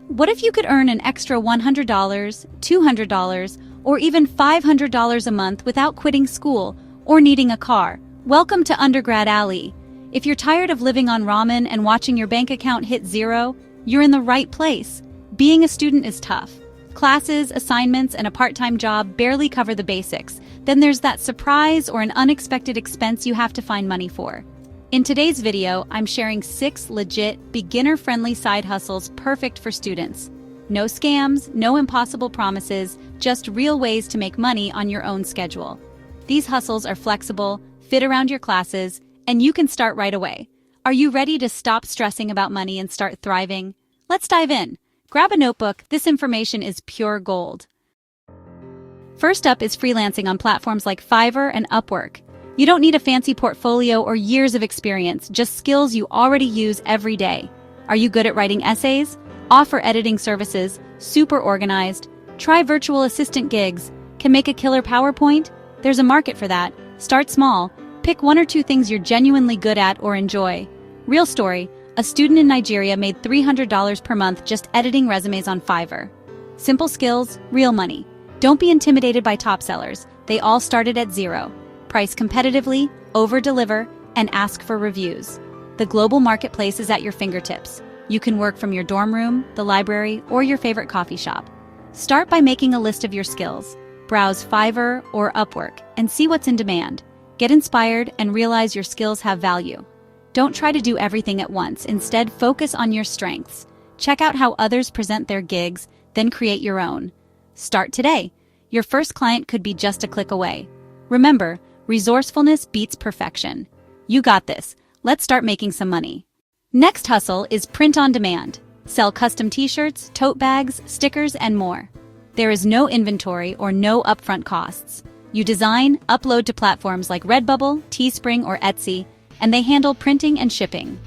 What if you could earn an extra $100, $200, or even $500 a month without quitting school or needing a car? Welcome to Undergrad Alley. If you're tired of living on ramen and watching your bank account hit zero, you're in the right place. Being a student is tough. Classes, assignments, and a part-time job barely cover the basics. Then there's that surprise or an unexpected expense you have to find money for. In today's video, I'm sharing 6 legit, beginner-friendly side hustles perfect for students. No scams, no impossible promises, just real ways to make money on your own schedule. These hustles are flexible, fit around your classes, and you can start right away. Are you ready to stop stressing about money and start thriving? Let's dive in. Grab a notebook, this information is pure gold. First up is freelancing on platforms like Fiverr and Upwork. You don't need a fancy portfolio or years of experience, just skills you already use every day. Are you good at writing essays? Offer editing services, super organized. Try virtual assistant gigs. Can make a killer PowerPoint? There's a market for that. Start small. Pick 1 or 2 things you're genuinely good at or enjoy. Real story. A student in Nigeria made $300 per month just editing resumes on Fiverr. Simple skills, real money. Don't be intimidated by top sellers. They all started at zero. Price competitively, over-deliver, and ask for reviews. The global marketplace is at your fingertips. You can work from your dorm room, the library, or your favorite coffee shop. Start by making a list of your skills. Browse Fiverr or Upwork and see what's in demand. Get inspired and realize your skills have value. Don't try to do everything at once. Instead, focus on your strengths. Check out how others present their gigs, then create your own. Start today. Your first client could be just a click away. Remember, resourcefulness beats perfection. You got this. Let's start making some money. Next hustle is print on demand. Sell custom t-shirts, tote bags, stickers, and more. There is no inventory or no upfront costs. You design, upload to platforms like Redbubble, Teespring, or Etsy, and they handle printing and shipping.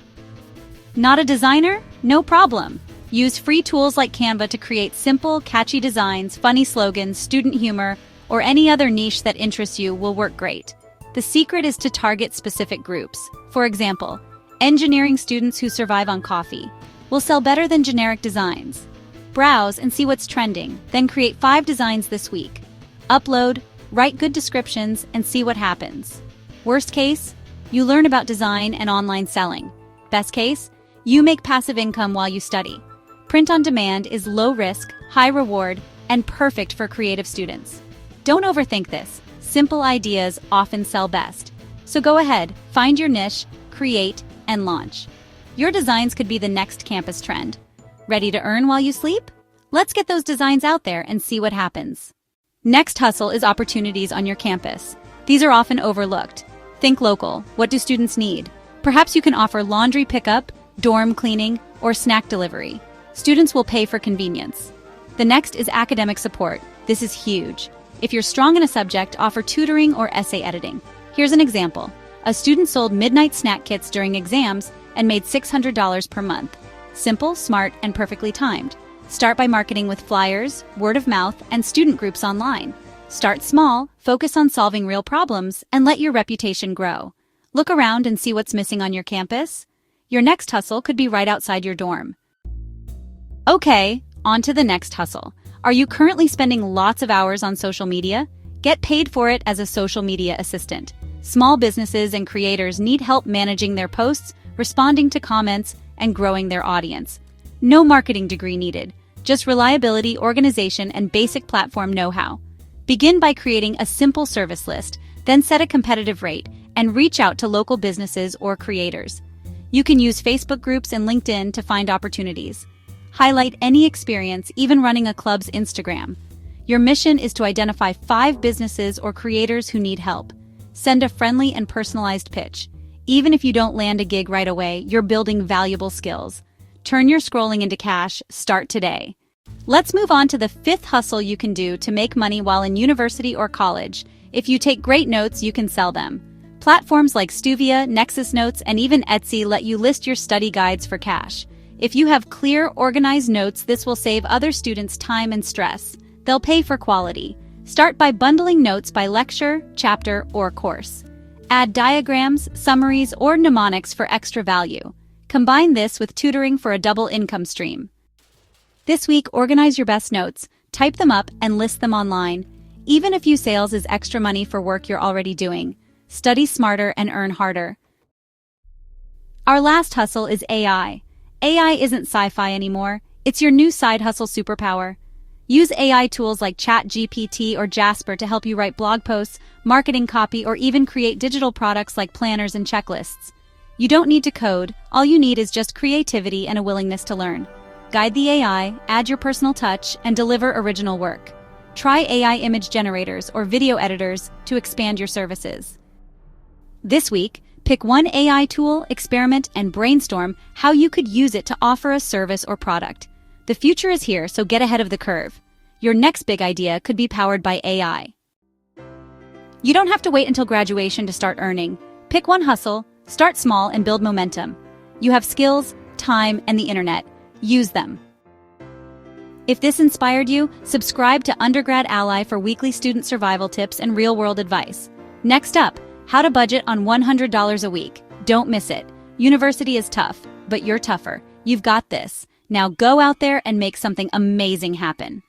Not a designer? No problem. Use free tools like Canva to create simple, catchy designs, funny slogans, student humor, or any other niche that interests you will work great. The secret is to target specific groups. For example, engineering students who survive on coffee will sell better than generic designs. Browse and see what's trending, then create 5 designs this week. Upload, write good descriptions, and see what happens. Worst case, you learn about design and online selling. Best case, you make passive income while you study. Print on demand is low risk, high reward, and perfect for creative students. Don't overthink this. Simple ideas often sell best. So go ahead, find your niche, create, and launch. Your designs could be the next campus trend. Ready to earn while you sleep? Let's get those designs out there and see what happens. Next hustle is opportunities on your campus. These are often overlooked. Think local. What do students need? Perhaps you can offer laundry pickup, dorm cleaning, or snack delivery. Students will pay for convenience. The next is academic support. This is huge. If you're strong in a subject, offer tutoring or essay editing. Here's an example. A student sold midnight snack kits during exams and made $600 per month. Simple, smart, and perfectly timed. Start by marketing with flyers, word of mouth, and student groups online. Start small, focus on solving real problems, and let your reputation grow. Look around and see what's missing on your campus. Your next hustle could be right outside your dorm. Okay, on to the next hustle. Are you currently spending lots of hours on social media? Get paid for it as a social media assistant. Small businesses and creators need help managing their posts, responding to comments, and growing their audience. No marketing degree needed, just reliability, organization, and basic platform know-how. Begin by creating a simple service list, then set a competitive rate, and reach out to local businesses or creators. You can use Facebook groups and LinkedIn to find opportunities. Highlight any experience, even running a club's Instagram. Your mission is to identify 5 businesses or creators who need help. Send a friendly and personalized pitch. Even if you don't land a gig right away, you're building valuable skills. Turn your scrolling into cash. Start today. Let's move on to the 5th hustle you can do to make money while in university or college. If you take great notes, you can sell them. Platforms like Stuvia, Nexus Notes, and even Etsy let you list your study guides for cash. If you have clear, organized notes, this will save other students time and stress. They'll pay for quality. Start by bundling notes by lecture, chapter, or course. Add diagrams, summaries, or mnemonics for extra value. Combine this with tutoring for a double income stream. This week, organize your best notes, type them up, and list them online. Even a few sales is extra money for work you're already doing. Study smarter and earn harder. Our last hustle is AI. AI isn't sci-fi anymore. It's your new side hustle superpower. Use AI tools like ChatGPT or Jasper to help you write blog posts, marketing copy, or even create digital products like planners and checklists. You don't need to code. All you need is just creativity and a willingness to learn. Guide the AI, add your personal touch, and deliver original work. Try AI image generators or video editors to expand your services. This week, pick one AI tool, experiment, and brainstorm how you could use it to offer a service or product. The future is here, so get ahead of the curve. Your next big idea could be powered by AI. You don't have to wait until graduation to start earning. Pick one hustle, start small, and build momentum. You have skills, time, and the internet. Use them. If this inspired you, subscribe to Undergrad Ally for weekly student survival tips and real-world advice. Next up, how to budget on $100 a week. Don't miss it. University is tough, but you're tougher. You've got this. Now go out there and make something amazing happen.